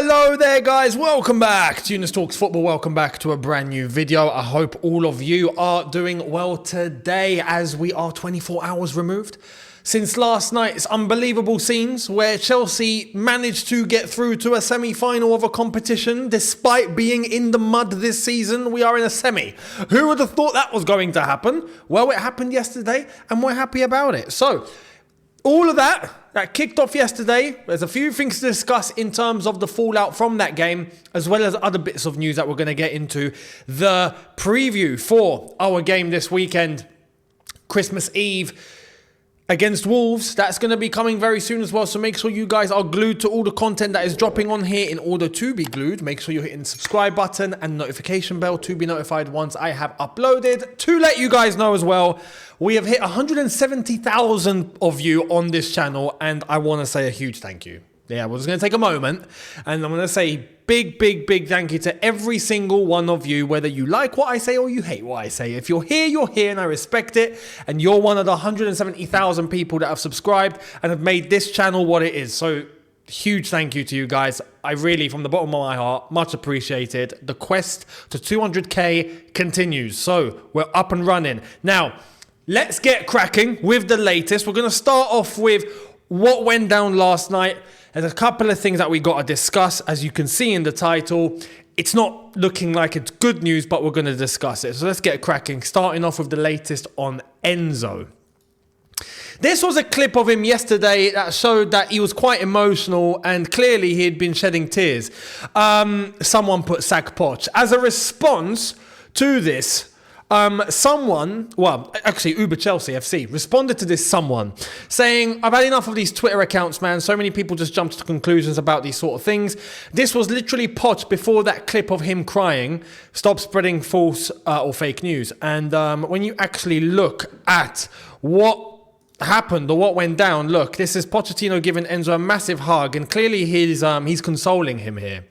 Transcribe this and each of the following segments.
Hello there guys, welcome back to Younes Talks Football, welcome back to a brand new video. I hope all of you are doing well today as we are 24 hours removed since last night's unbelievable scenes where Chelsea managed to get through to a semi-final of a competition despite being in the mud this season. We are in a semi. Who would have thought that was going to happen? Well, it happened yesterday and we're happy about it. So, all of that kicked off yesterday. There's a few things to discuss in terms of the fallout from that game, as well as other bits of news that we're going to get into. The preview for our game this weekend, Christmas Eve against Wolves, that's going to be coming very soon as well. So make sure you guys are glued to all the content that is dropping on here. In order to be glued, make sure you're hitting the subscribe button and notification bell to be notified once I have uploaded. To let you guys know as well, we have hit 170,000 of you on this channel, and I want to say a huge thank you. Yeah, we're just going to take a moment, and I'm going to say big thank you to every single one of you, whether you like what I say or you hate what I say. If you're here, and I respect it, and you're one of the 170,000 people that have subscribed and have made this channel what it is. So, huge thank you to you guys. I really, from the bottom of my heart, much appreciated. The quest to 200k continues, so we're up and running. Now, let's get cracking with the latest. We're going to start off with what went down last night. There's a couple of things that we got to discuss. As you can see in the title, it's not looking like it's good news, but we're going to discuss it. So let's get cracking, starting off with the latest on Enzo. This was a clip of him yesterday that showed that he was quite emotional and clearly he had been shedding tears. Someone put sack poch. As a response to this, Uber Chelsea FC responded to this someone saying, I've had enough of these Twitter accounts, man. So many people just jump to conclusions about these sort of things. This was literally Poch before that clip of him crying. Stop spreading false or fake news. And when you actually look at what happened or what went down, look, this is Pochettino giving Enzo a massive hug, and clearly he's consoling him here.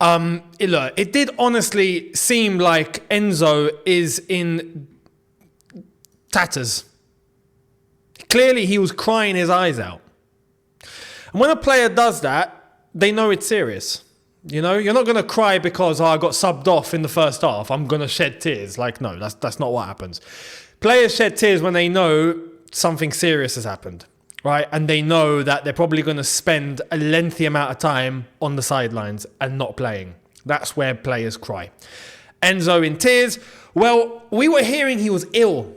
It did honestly seem like Enzo is in tatters. Clearly, he was crying his eyes out. And when a player does that, they know it's serious. You know, you're not going to cry because I got subbed off in the first half. I'm going to shed tears. Like, no, that's not what happens. Players shed tears when they know something serious has happened. Right, and they know that they're probably going to spend a lengthy amount of time on the sidelines and not playing. That's where players cry. Enzo in tears. Well, we were hearing he was ill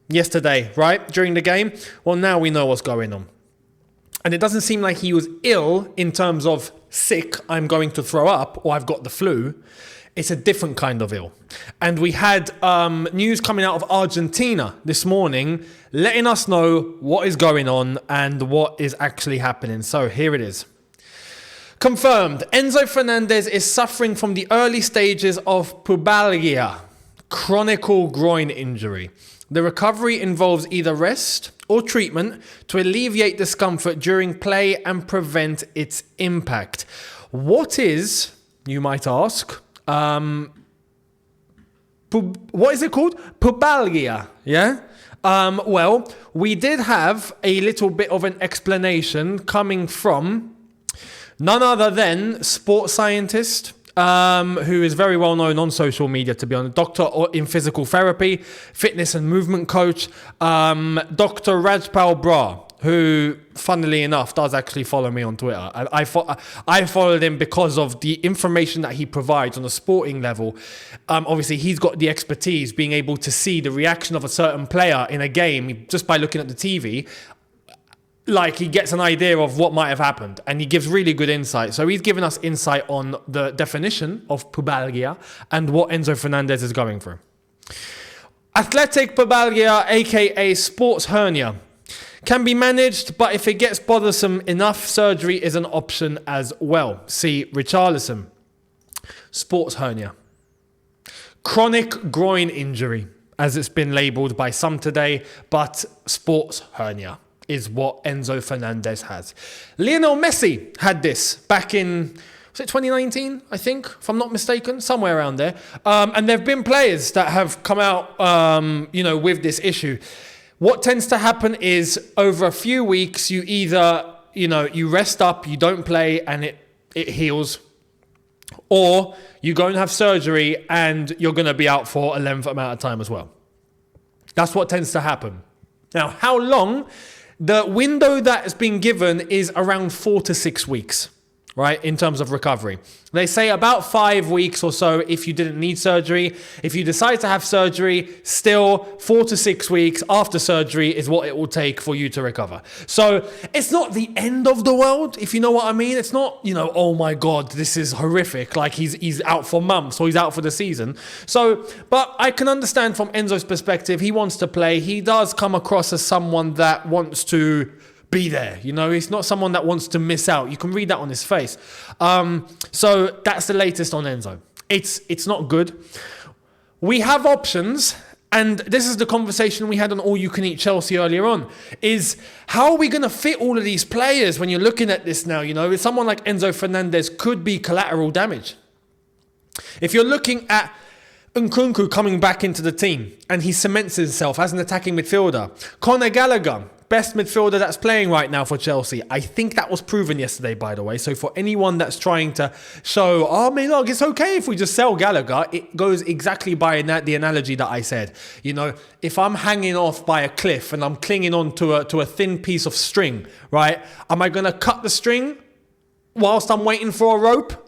yesterday, right, during the game. Well, now we know what's going on. And it doesn't seem like he was ill in terms of sick, I'm going to throw up, or I've got the flu. It's a different kind of ill. And we had news coming out of Argentina this morning letting us know what is going on and what is actually happening. So here it is. Confirmed, Enzo Fernandez is suffering from the early stages of Pubalgia, chronic groin injury. The recovery involves either rest or treatment to alleviate discomfort during play and prevent its impact. What is, you might ask, what is it called? Pubalgia, yeah? Well, we did have a little bit of an explanation coming from none other than sports scientist, who is very well known on social media, to be honest, doctor in physical therapy, fitness and movement coach, Dr. Rajpal Brar, who, funnily enough, does actually follow me on Twitter. I followed him because of the information that he provides on a sporting level. Obviously, he's got the expertise, being able to see the reaction of a certain player in a game just by looking at the TV. Like, he gets an idea of what might have happened, and he gives really good insight. So he's given us insight on the definition of Pubalgia and what Enzo Fernandez is going through. Athletic Pubalgia, aka sports hernia, can be managed, but if it gets bothersome enough, surgery is an option as well. See Richarlison. Sports hernia. Chronic groin injury, as it's been labelled by some today, but sports hernia is what Enzo Fernandez has. Lionel Messi had this back in, was it 2019, I think, if I'm not mistaken, somewhere around there. And there have been players that have come out, with this issue. What tends to happen is over a few weeks, you either, you rest up, you don't play, and it heals, or you go and have surgery and you're going to be out for a length amount of time as well. That's what tends to happen. Now, how long? The window that has been given is around 4 to 6 weeks, right, in terms of recovery. They say about 5 weeks or so if you didn't need surgery. If you decide to have surgery, still 4 to 6 weeks after surgery is what it will take for you to recover. So it's not the end of the world, if you know what I mean. It's not, oh my God, this is horrific. Like he's out for months or he's out for the season. So, but I can understand from Enzo's perspective, he wants to play. He does come across as someone that wants to be there. He's not someone that wants to miss out. You can read that on his face. So that's the latest on Enzo. It's not good. We have options, and this is the conversation we had on All You Can Eat Chelsea earlier on, is how are we going to fit all of these players when you're looking at this now? Someone like Enzo Fernandez could be collateral damage. If you're looking at Nkunku coming back into the team and he cements himself as an attacking midfielder, Conor Gallagher, best midfielder that's playing right now for Chelsea. I think that was proven yesterday, by the way. So for anyone that's trying to show, look, it's okay if we just sell Gallagher, it goes exactly by the analogy that I said. If I'm hanging off by a cliff and I'm clinging on to a thin piece of string, right? Am I going to cut the string whilst I'm waiting for a rope?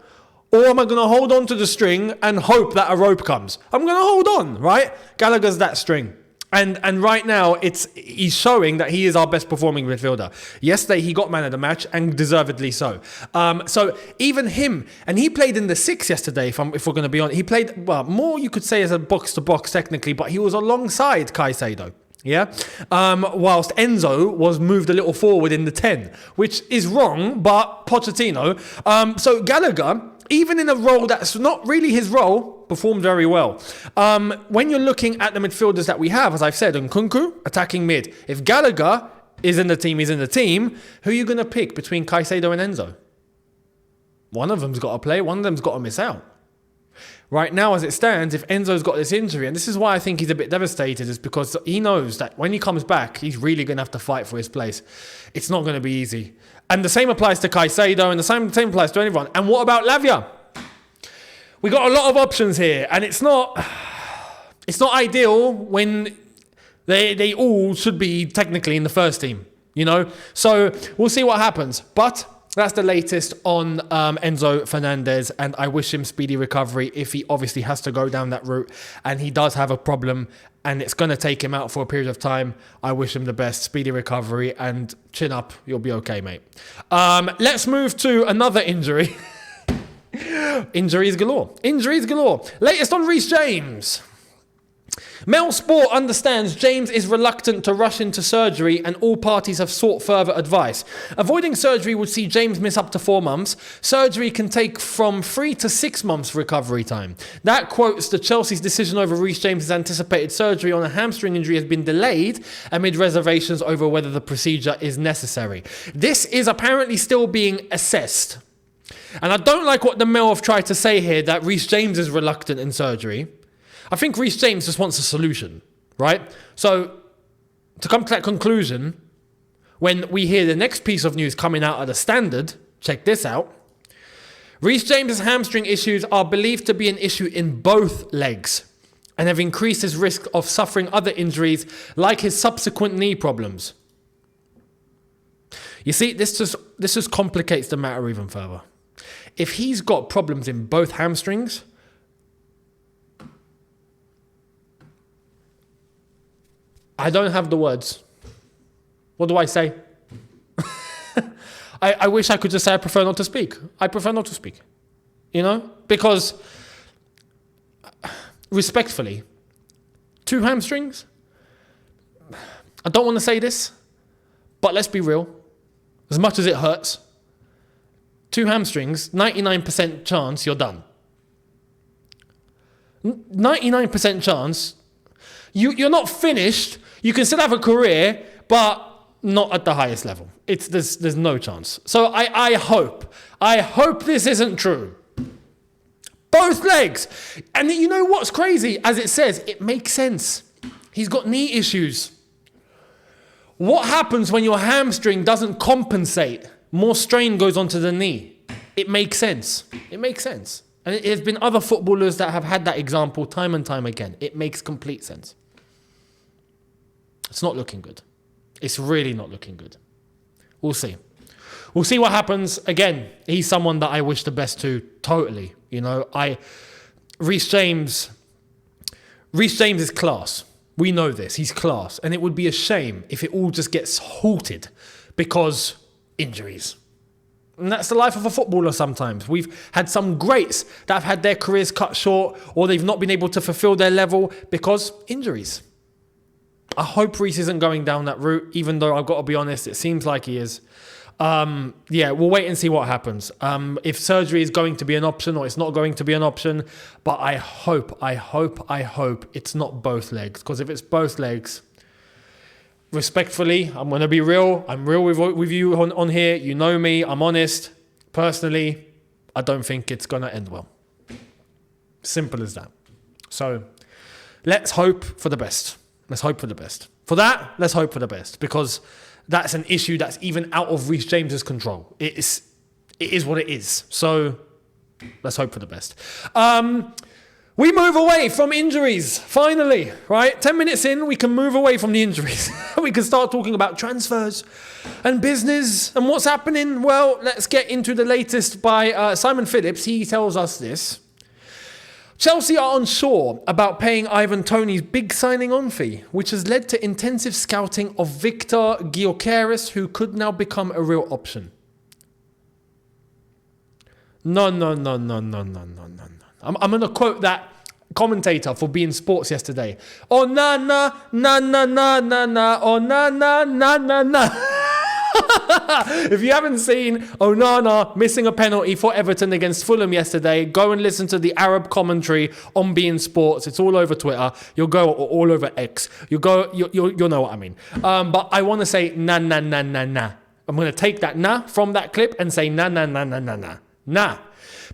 Or am I going to hold on to the string and hope that a rope comes? I'm going to hold on, right? Gallagher's that string. And right now, he's showing that he is our best performing midfielder. Yesterday, he got man of the match, and deservedly so. So even him, and he played in the 6 yesterday, if we're going to be honest. He played, more you could say as a box-to-box technically, but he was alongside Caicedo. Yeah, whilst Enzo was moved a little forward in the 10, which is wrong, but Pochettino. So Gallagher, even in a role that's not really his role, performed very well. When you're looking at the midfielders that we have, as I've said, Nkunku, attacking mid. If Gallagher is in the team, he's in the team, who are you going to pick between Caicedo and Enzo? One of them's got to play, one of them's got to miss out. Right now, as it stands, if Enzo's got this injury, and this is why I think he's a bit devastated, is because he knows that when he comes back, he's really going to have to fight for his place. It's not going to be easy. And the same applies to Caicedo, and the same applies to anyone. And what about Lavia? We got a lot of options here, and it's not ideal when they all should be technically in the first team, So we'll see what happens. But that's the latest on Enzo Fernandez, and I wish him speedy recovery if he obviously has to go down that route, and he does have a problem, and it's going to take him out for a period of time. I wish him the best, speedy recovery, and chin up, you'll be okay, mate. Let's move to another injury. Injuries galore. Latest on Reece James. Mail Sport understands James is reluctant to rush into surgery and all parties have sought further advice. Avoiding surgery would see James miss up to 4 months. Surgery can take from 3 to 6 months recovery time. That quotes the Chelsea's decision over Reece James' anticipated surgery on a hamstring injury has been delayed amid reservations over whether the procedure is necessary. This is apparently still being assessed. And I don't like what the Mail have tried to say here, that Reece James is reluctant in surgery. I think Reece James just wants a solution, right? So, to come to that conclusion, when we hear the next piece of news coming out of the Standard, check this out. Reece James' hamstring issues are believed to be an issue in both legs and have increased his risk of suffering other injuries like his subsequent knee problems. You see, this just complicates the matter even further. If he's got problems in both hamstrings, I don't have the words. What do I say? I wish I could just say I prefer not to speak. I prefer not to speak. Because, respectfully, 2 hamstrings? I don't want to say this, but let's be real. As much as it hurts, 2 hamstrings, 99% chance you're done. 99% chance you're not finished. You can still have a career, but not at the highest level. There's no chance. So I hope this isn't true. Both legs. And you know what's crazy? As it says, it makes sense. He's got knee issues. What happens when your hamstring doesn't compensate? More strain goes onto the knee. it makes sense. It makes sense. And there's been other footballers that have had that example time and time again. It makes complete sense. It's not looking good. It's really not looking good. We'll see. We'll see what happens. Again, he's someone that I wish the best to, totally. You know, Reece James is class. We know this. He's class. And it would be a shame if it all just gets halted because injuries. And that's the life of a footballer sometimes. We've had some greats that have had their careers cut short or they've not been able to fulfill their level because injuries. I hope Reece isn't going down that route, even though I've got to be honest, it seems like he is. Yeah, we'll wait and see what happens. If surgery is going to be an option or it's not going to be an option, but I hope it's not both legs. Because if it's both legs, respectfully, I'm going to be real. I'm real with you on here. You know me. I'm honest. Personally, I don't think it's going to end well. Simple as that. So let's hope for the best. Let's hope for the best. For that, let's hope for the best. Because that's an issue that's even out of Reece James's control. It is what it is. So let's hope for the best. We move away from injuries, finally, right? 10 minutes in, we can move away from the injuries. We can start talking about transfers and business and what's happening. Well, let's get into the latest by Simon Phillips. He tells us this. Chelsea are unsure about paying Ivan Toney's big signing on fee, which has led to intensive scouting of Victor Gyökeres, who could now become a real option. No. I'm going to quote that commentator for beIN Sports yesterday. Oh, na, oh, na. If you haven't seen Onana missing a penalty for Everton against Fulham yesterday, go and listen to the Arab commentary on beIN Sports. It's all over Twitter. You'll go all over X. You'll know what I mean. But I want to say na. I'm going to take that na from that clip and say na.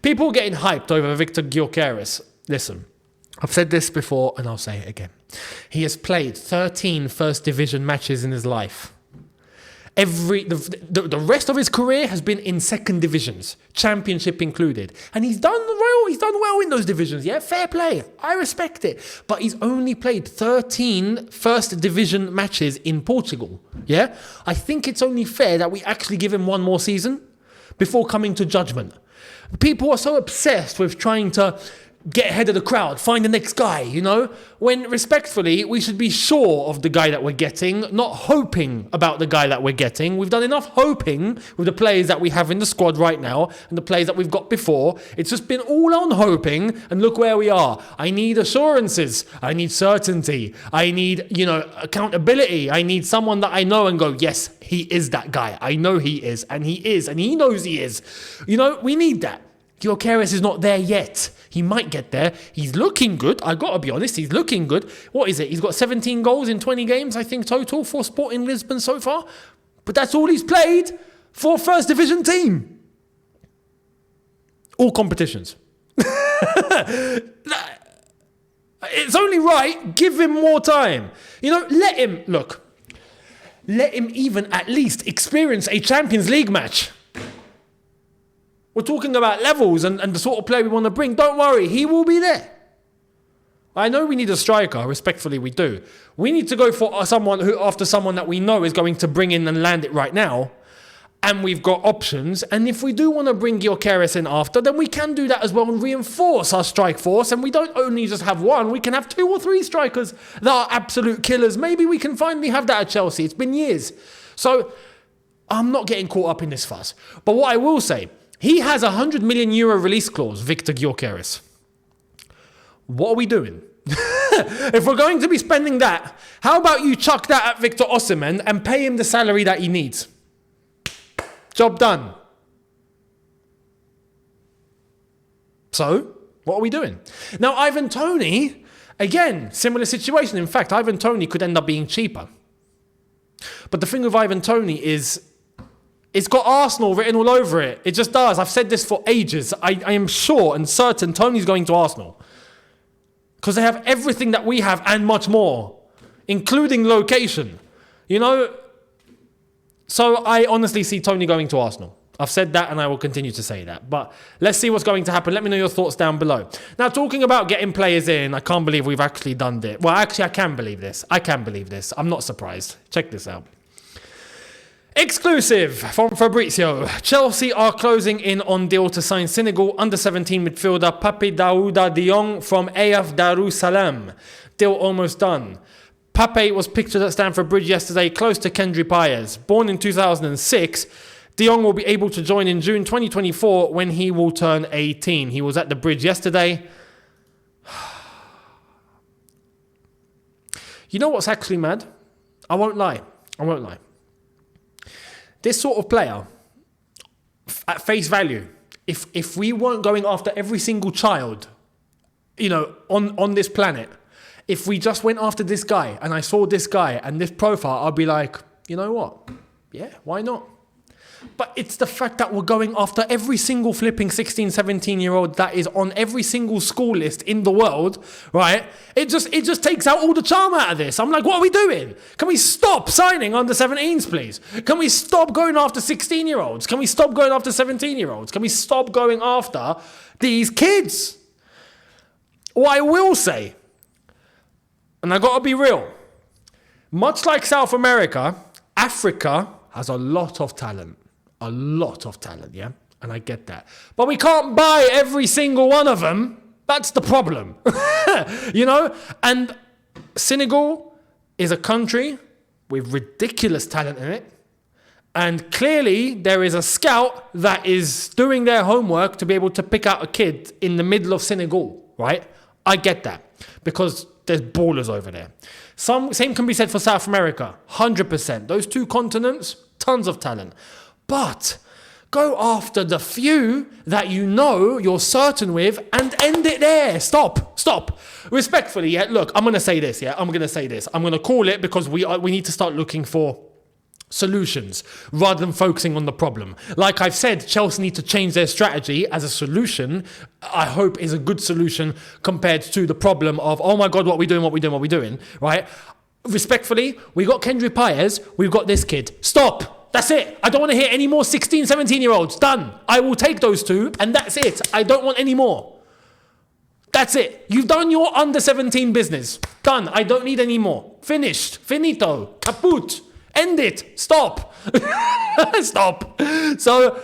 People getting hyped over Victor Gyökeres. Listen, I've said this before and I'll say it again. He has played 13 first division matches in his life. The rest of his career has been in second divisions, championship included. And he's done well in those divisions, yeah? Fair play. I respect it. But he's only played 13 first division matches in Portugal, yeah? I think it's only fair that we actually give him one more season before coming to judgment. People are so obsessed with trying to get ahead of the crowd, find the next guy, you know? When, respectfully, we should be sure of the guy that we're getting, not hoping about the guy that we're getting. We've done enough hoping with the players that we have in the squad right now and the players that we've got before. It's just been all on hoping, and look where we are. I need assurances. I need certainty. I need, accountability. I need someone that I know and go, yes, he is that guy. I know he is, and he knows he is. We need that. Gyökeres is not there yet. He might get there. He's looking good. I got to be honest, he's looking good. What is it? He's got 17 goals in 20 games, I think, total for Sporting Lisbon so far. But that's all he's played for a first division team. All competitions. It's only right. Give him more time. Let him even at least experience a Champions League match. We're talking about levels and the sort of player we want to bring. Don't worry, he will be there. I know we need a striker, respectfully we do. We need to go for someone that we know is going to bring in and land it right now. And we've got options. And if we do want to bring Gyökeres in after, then we can do that as well and reinforce our strike force. And we don't only just have one, we can have 2 or 3 strikers that are absolute killers. Maybe we can finally have that at Chelsea. It's been years. So I'm not getting caught up in this fuss. But what I will say, he has a €100 million release clause, Victor Gyökeres. What are we doing? If we're going to be spending that, how about you chuck that at Victor Osimhen and pay him the salary that he needs? Job done. So, what are we doing? Now, Ivan Toney, again, similar situation. In fact, Ivan Toney could end up being cheaper. But the thing with Ivan Toney is, it's got Arsenal written all over it. It just does. I've said this for ages. I am sure and certain Tony's going to Arsenal. Because they have everything that we have and much more. Including location. So I honestly see Tony going to Arsenal. I've said that and I will continue to say that. But let's see what's going to happen. Let me know your thoughts down below. Now, talking about getting players in, I can't believe we've actually done it. Well, actually, I can believe this. I'm not surprised. Check this out. Exclusive from Fabrizio. Chelsea are closing in on deal to sign Senegal under-17 midfielder Pape Dauda de Jong from AF Darussalam. Deal almost done. Pape was pictured at Stamford Bridge yesterday, close to Kendry Pyers. Born in 2006, de Jong will be able to join in June 2024 when he will turn 18. He was at the bridge yesterday. You know what's actually mad? I won't lie. This sort of player, at face value, if we weren't going after every single child, on this planet, if we just went after this guy and I saw this guy and this profile, I'd be like, you know what? Yeah, why not? But it's the fact that we're going after every single flipping 16, 17-year-old that is on every single school list in the world, right? It just takes out all the charm out of this. I'm like, what are we doing? Can we stop signing under 17s, please? Can we stop going after 16-year-olds? Can we stop going after 17-year-olds? Can we stop going after these kids? What I will say, and I got to be real, much like South America, Africa has a lot of talent. A lot of talent, yeah? And I get that. But we can't buy every single one of them. That's the problem. And Senegal is a country with ridiculous talent in it. And clearly there is a scout that is doing their homework to be able to pick out a kid in the middle of Senegal, right? I get that. Because there's ballers over there. Same can be said for South America. 100%. Those two continents, tons of talent. But go after the few that you're certain with and end it there. Stop. Respectfully, yeah, look, I'm going to say this, yeah? I'm going to call it because we need to start looking for solutions rather than focusing on the problem. Like I've said, Chelsea need to change their strategy as a solution. I hope is a good solution compared to the problem of, oh my God, what are we doing, right? Respectfully, we got Kendry Pyers, we've got this kid. Stop. That's it. I don't want to hear any more 16, 17-year-olds. Done. I will take those two, and that's it. I don't want any more. That's it. You've done your under-17 business. Done. I don't need any more. Finished. Finito. Kaput. End it. Stop. Stop. So,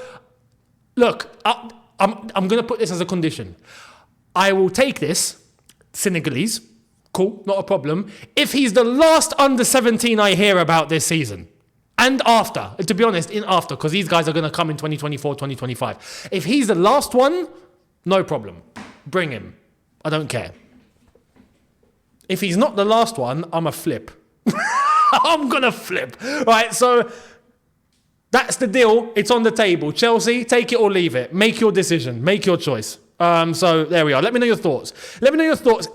look, I'm going to put this as a condition. I will take this, Senegalese. Cool. Not a problem. If he's the last under-17 I hear about this season. And after, to be honest, because these guys are going to come in 2024, 2025. If he's the last one, no problem. Bring him. I don't care. If he's not the last one, I'm a flip. I'm going to flip. Right, so that's the deal. It's on the table. Chelsea, take it or leave it. Make your decision. Make your choice. So there we are. Let me know your thoughts.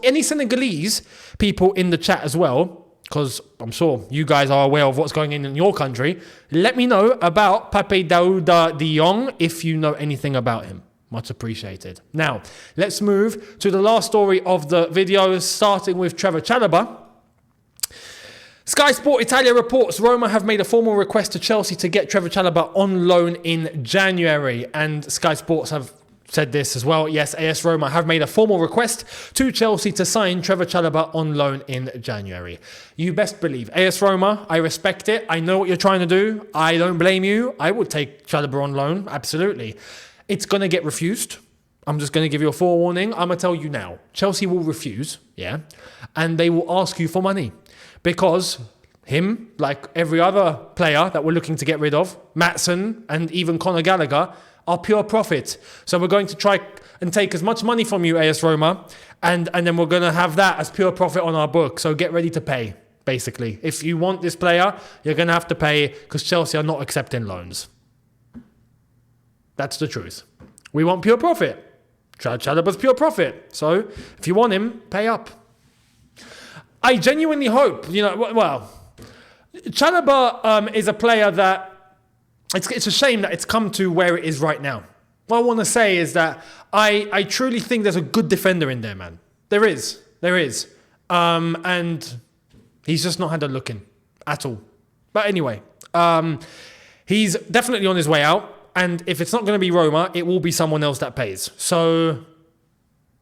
Any Senegalese people in the chat as well, because I'm sure you guys are aware of what's going on in your country. Let me know about Pape Dauda de Jong if you know anything about him. Much appreciated. Now, let's move to the last story of the video, starting with Trevor Chala. Sky Sport Italia reports Roma have made a formal request to Chelsea to get Trevor Chala on loan in January. And Sky Sports have said this as well. Yes, AS Roma have made a formal request to Chelsea to sign Trevor Chala on loan in January. You best believe. AS Roma, I respect it. I know what you're trying to do. I don't blame you. I would take Chala on loan. Absolutely. It's going to get refused. I'm just going to give you a forewarning. I'm going to tell you now. Chelsea will refuse, yeah? And they will ask you for money. Because him, like every other player that we're looking to get rid of, Maatsen and even Conor Gallagher, are pure profit. So we're going to try and take as much money from you, AS Roma, and then we're going to have that as pure profit on our book. So get ready to pay, basically. If you want this player, you're going to have to pay because Chelsea are not accepting loans. That's the truth. We want pure profit. Chalaba's pure profit. So if you want him, pay up. I genuinely hope, Chalaba is a player that it's a shame that it's come to where it is right now. What I want to say is that I truly think there's a good defender in there, man. There is. And he's just not had a look in at all. But anyway, he's definitely on his way out. And if it's not going to be Roma, it will be someone else that pays. So,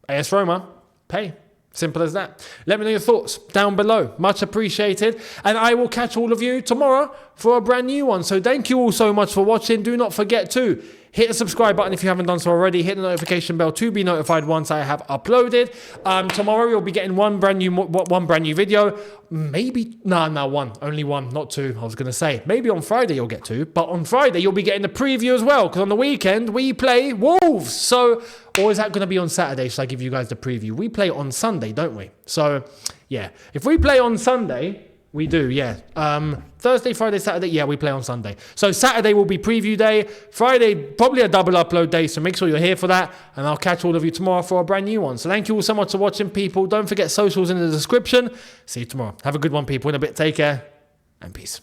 AS Roma, pay. Simple as that. Let me know your thoughts down below. Much appreciated. And I will catch all of you tomorrow for a brand new one. So thank you all so much for watching. Do not forget to hit the subscribe button if you haven't done so already. Hit the notification bell to be notified once I have uploaded. Tomorrow you'll be getting one brand new video. Maybe, only one, not two. I was going to say, maybe on Friday you'll get two. But on Friday you'll be getting the preview as well. Because on the weekend we play Wolves. So, or is that going to be on Saturday? Should I give you guys the preview? We play on Sunday, don't we? So, yeah. If we play on Sunday, we do, yeah. Thursday, Friday, Saturday, yeah, we play on Sunday. So Saturday will be preview day. Friday, probably a double upload day. So make sure you're here for that. And I'll catch all of you tomorrow for a brand new one. So thank you all so much for watching, people. Don't forget socials in the description. See you tomorrow. Have a good one, people. In a bit, take care and peace.